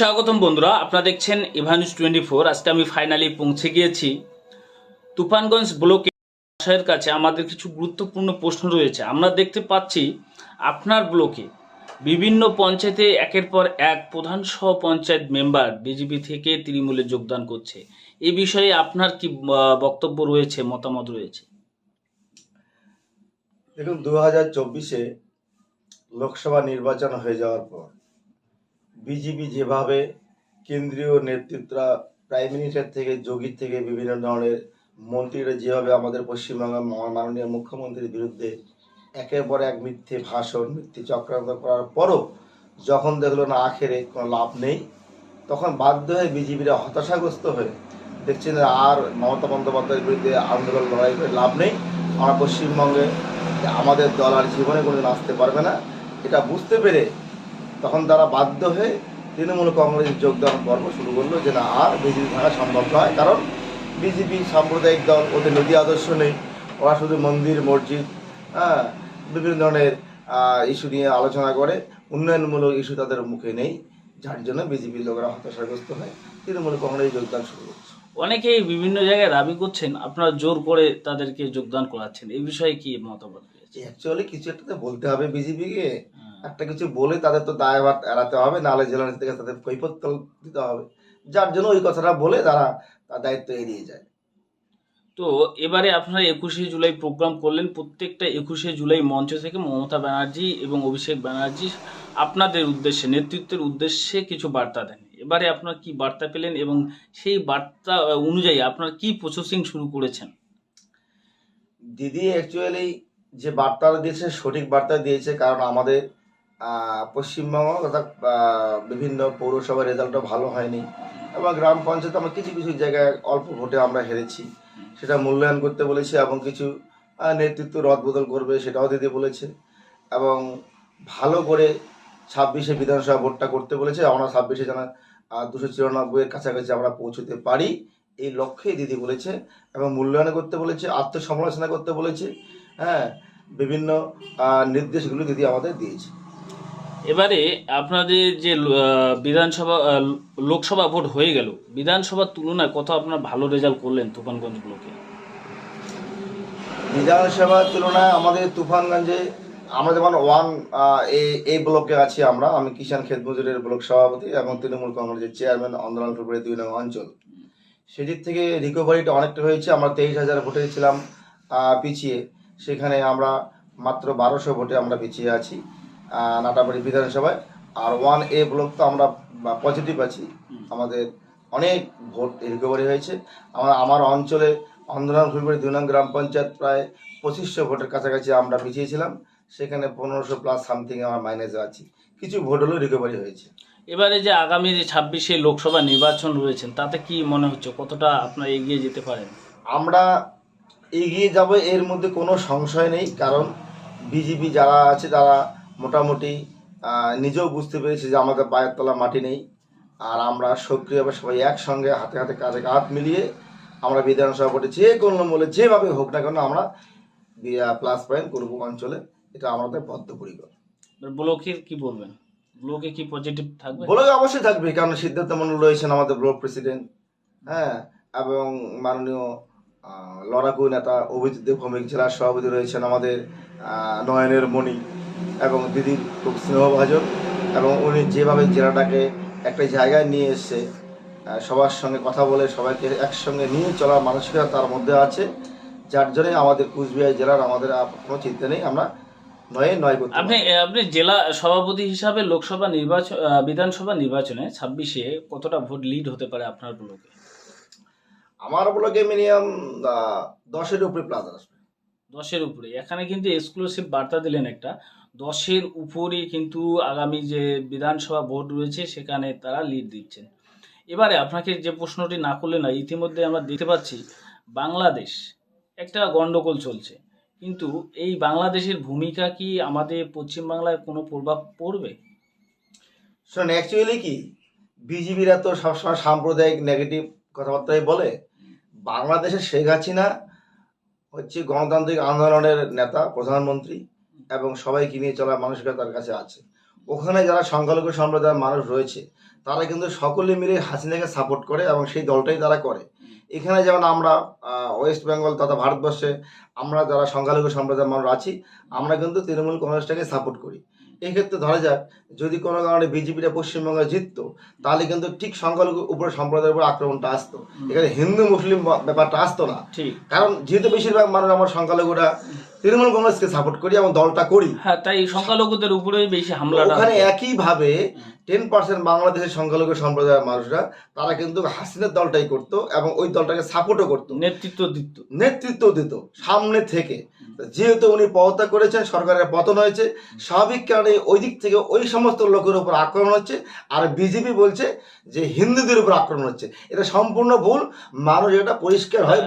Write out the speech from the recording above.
সুস্বাগতম বন্ধুরা, আপনারা দেখছেন এভানিউজ 24। আজকে আমি ফাইনালি পৌঁছে গিয়েছি তুফানগঞ্জ ব্লকের কাছে। আমাদের কিছু গুরুত্বপূর্ণ প্রশ্ন রয়েছে। আমরা দেখতে পাচ্ছি আপনার ব্লকে বিভিন্ন পঞ্চায়েতে একের পর এক প্রধান সহ পঞ্চায়েত মেম্বার বিজেপি থেকে তৃণমূলে যোগদান করছে। এই বিষয়ে আপনার কি বক্তব্য রয়েছে, মতামত রয়েছে? দেখুন, 2024-এ লোকসভা নির্বাচন হয়ে যাওয়ার পর বিজেপি যেভাবে কেন্দ্রীয় নেতৃত্বরা প্রাইম মিনিস্টার থেকে যোগীর থেকে বিভিন্ন ধরনের মন্ত্রীরা যেভাবে আমাদের পশ্চিমবঙ্গের মাননীয় মুখ্যমন্ত্রীর বিরুদ্ধে একের পর এক মিথ্যে ভাষণ, মিথ্যে চক্রান্ত করার পরও যখন দেখলো না আখেরে কোনো লাভ নেই, তখন বাধ্য হয়ে বিজেপিরা হতাশাগ্রস্ত হয়ে দেখছেন আর মমতা বন্দ্যোপাধ্যায়ের বিরুদ্ধে আন্দোলন লড়াই করে লাভ নেই, আমরা পশ্চিমবঙ্গে আমাদের দল আর জীবনে কোনোদিন আসতে পারবে না। এটা বুঝতে পেরে তখন তারা বাধ্য হয়ে তৃণমূল কংগ্রেসে যোগদান পর্ব শুরু করলো যে না, আর বিজেপি থাকা সম্ভব নয়। কারণ বিজেপি সাম্প্রদায়িক দল, ওদের নীতি আদর্শ নেই, ওরা শুধু মন্দির মসজিদ, বিভিন্ন ধরনের ইস্যু নিয়ে আলোচনা করে, উন্নয়নমূলক ইস্যু তাদের মুখে নেই, যার জন্য বিজেপির লোকেরা হতাশাগ্রস্ত হয় তৃণমূল কংগ্রেসে যোগদান শুরু করছে। অনেকেই বিভিন্ন জায়গায় দাবি করছেন আপনারা জোর করে তাদেরকে যোগদান করাচ্ছেন। এই বিষয়ে কি মতামত রয়েছে? অ্যাকচুয়ালি কিছু একটা তো বলতে হবে বিজেপিকে, একটা কিছু বলে তাদের তো দায়ভার এড়াতে হবে, নাহলে জেলা থেকে তাদের কৈফিয়ত দিতে হবে, যার জন্য ওই কথাটা বলে তারা তার দায়িত্ব এড়িয়ে যায়। তো এবারে আপনারা 21শে জুলাই প্রোগ্রাম করলেন। প্রত্যেকটা 21শে জুলাই মঞ্চ থেকে মমতা ব্যানার্জি এবং অভিষেক ব্যানার্জি আপনাদের উদ্দেশ্যে, নেতৃত্বের উদ্দেশ্যে কিছু বার্তা দেন। এবারে আপনারা কি বার্তা পেলেন এবং সেই বার্তা অনুযায়ী আপনারা কি প্রসেসিং শুরু করেছেন? দিদি অ্যাকচুয়ালি যে বার্তা দিয়েছে সঠিক বার্তা দিয়েছে, কারণ আমাদের পশ্চিমবঙ্গ তথা বিভিন্ন পৌরসভার রেজাল্টও ভালো হয়নি এবং গ্রাম পঞ্চায়েত আমরা কিছু কিছু জায়গায় অল্প ভোটে আমরা হেরেছি, সেটা মূল্যায়ন করতে বলেছে এবং কিছু নেতৃত্ব রদবদল করবে সেটাও দিদি বলেছে এবং ভালো করে 26শে বিধানসভা ভোটটা করতে বলেছে। আমরা 26শে যেন 294-এর কাছাকাছি আমরা পৌঁছতে পারি, এই লক্ষ্যেই দিদি বলেছে এবং মূল্যায়ন করতে বলেছে, আত্মসমালোচনা করতে বলেছে। হ্যাঁ, বিভিন্ন নির্দেশগুলো দিদি আমাদের দিয়েছে। এবারে আপনাদের যে বিধানসভা লোকসভা ভোট হয়ে গেল, বিধানসভার তুলনায় কত আপনারা ভালো রেজাল্ট করলেন তুফানগঞ্জ ব্লকে? বিধানসভার তুলনায় আমাদের তুফানগঞ্জে আমরা যেমন এই ব্লকে আছি, আমি কিষাণ ক্ষেত মজুরের ব্লক সভাপতি এবং তৃণমূল কংগ্রেসের চেয়ারম্যান আন্দোলন টুকরে 2 নং অঞ্চল। সেদিক থেকে রিকভারিটা অনেকটা হয়েছে। আমরা 23,000 ভোটে ছিলাম পিছিয়ে, সেখানে আমরা মাত্র 1200 ভোটে আমরা পিছিয়ে আছি নাটাবাড়ি বিধানসভায়। আর 1A ব্লক তো আমরা পজিটিভ আছি, আমাদের অনেক ভোট রিকভারি হয়েছে। আমার অঞ্চলে আন্দোলন ফুলবাড়ি 2 নং গ্রাম পঞ্চায়েত প্রায় 2500 ভোটের কাছাকাছি আমরা পিছিয়েছিলাম, সেখানে 1500 প্লাস সামথিং আমার মাইনাসে আছি, কিছু ভোট হলেও রিকভারি হয়েছে। এবারে যে আগামী যে 26শে লোকসভা নির্বাচন রয়েছেন, তাতে কি মনে হচ্ছে কতটা আপনারা এগিয়ে যেতে পারেন? আমরা এগিয়ে যাব, এর মধ্যে কোনো সংশয় নেই, কারণ বিজেপি যারা আছে তারা মোটামুটি নিজেও বুঝতে পেরেছে যে আমাদের পায়ের তলা মাটি নেই, আর আমরা সক্রিয়ভাবে সবাই একসঙ্গে হাতে হাতে কাঁধে হাত মিলিয়ে আমরা বিধানসভা ভোটে যে কোনো মূল্যে যেভাবে হোক না কেন আমরা প্লাস পয়েন্ট করবো অঞ্চলে, এটা আমাদের বদ্ধপরিকর। ব্লকের কি বলবেন? ব্লকে কি পজিটিভ থাকবে? ব্লকে অবশ্যই থাকবে, কারণ সিদ্ধার্থ মন্ডল রয়েছেন আমাদের ব্লক প্রেসিডেন্ট, হ্যাঁ, এবং মাননীয় লড়াকু নেতা অভিজিৎ দেব ভৌমিক জেলার সভাপতি রয়েছেন আমাদের নয়নের মণি এবং দিদির খুব স্নেহভাজন, এবং উনি যেভাবে জেলাটাকে একটা জায়গায় নিয়ে এসছে, সবার সঙ্গে কথা বলে সবাইকে একসঙ্গে নিয়ে চলার মানসিকতা তার মধ্যে আছে, যার জন্যই আমাদের কুচবিহার জেলার আমাদের কোনো চিন্তা নেই, আমরা নয় করতে। আপনি জেলা সভাপতি হিসাবে লোকসভা নির্বাচন, বিধানসভা নির্বাচনে 26শে কতটা ভোট লিড হতে পারে আপনার ব্লকে? আমার ব্লকে মিনিমাম 10-এর উপরে প্লাস আসবে। 10-এর উপরে? এখানে কিন্তু এক্সক্লুসিভ বার্তা দিলেন একটা, 10-এর উপরে কিন্তু আগামী যে বিধানসভা ভোট রয়েছে সেখানে তারা লিড দিচ্ছেন। এবারে আপনাকে যে প্রশ্নটি না করলে না, ইতিমধ্যে আমরা দেখতে পাচ্ছি বাংলাদেশ একটা গন্ডগোল চলছে, কিন্তু এই বাংলাদেশের ভূমিকা কি আমাদের পশ্চিমবাংলায় কোনো প্রভাব পড়বে? শোন, অ্যাকচুয়ালি কি, বিজেপিরা তো সবসময় সাম্প্রদায়িক নেগেটিভ কথাবার্তাই বলে। বাংলাদেশের শেখ হাসিনা হচ্ছে গণতান্ত্রিক আন্দোলনের নেতা, প্রধানমন্ত্রী, এবং সবাইকে নিয়ে চলার মানসিকতা তার কাছে আছে। ওখানে যারা সংখ্যালঘু সম্প্রদায়ের মানুষ রয়েছে তারা কিন্তু সকলে মিলে হাসিনাকে সাপোর্ট করে এবং সেই দলটাই তারা করে। এখানে যেমন আমরা ওয়েস্ট বেঙ্গল তথা ভারতবর্ষে আমরা যারা সংখ্যালঘু সম্প্রদায়ের মানুষ আছি, আমরা কিন্তু তৃণমূল কংগ্রেসটাকে সাপোর্ট করি। এই ক্ষেত্রে ধরা যাক যদি কোনো কারণে বিজেপিটা পশ্চিমবঙ্গে জিততো, তাহলে কিন্তু ঠিক সংখ্যালঘু উপরে সম্প্রদায়ের উপর আক্রমণটা আসতো, এখানে হিন্দু মুসলিম ব্যাপারটা আসতো না। ঠিক। কারণ যেহেতু বেশিরভাগ মানুষ আমার সংখ্যালঘুরা তৃণমূল কংগ্রেসকে সাপোর্ট করি এবং দলটা করি, হ্যাঁ, তাই সংখ্যালঘুদের উপরেই বেশি হামলাটা ওখানে হতো। একইভাবে 10% বাংলাদেশের সংখ্যালঘু সম্প্রদায়ের মানুষরা তারা কিন্তু হাসিনার দলটাই করতো এবং ওই দলটাকে সাপোর্টও করতো, নেতৃত্ব দিত সামনে থেকে। যেহেতু উনি পদত্যাগ করেছেন, সরকারের পতন হয়েছে, স্বাভাবিক কারণে ওই দিক থেকে ওই সমস্ত লোকের উপর আক্রমণ হচ্ছে। আর বিজেপি বলছে যে হিন্দুদের উপর আক্রমণ হচ্ছে, এটা সম্পূর্ণ ভুল। মানুষ এটা পরিষ্কার হয়।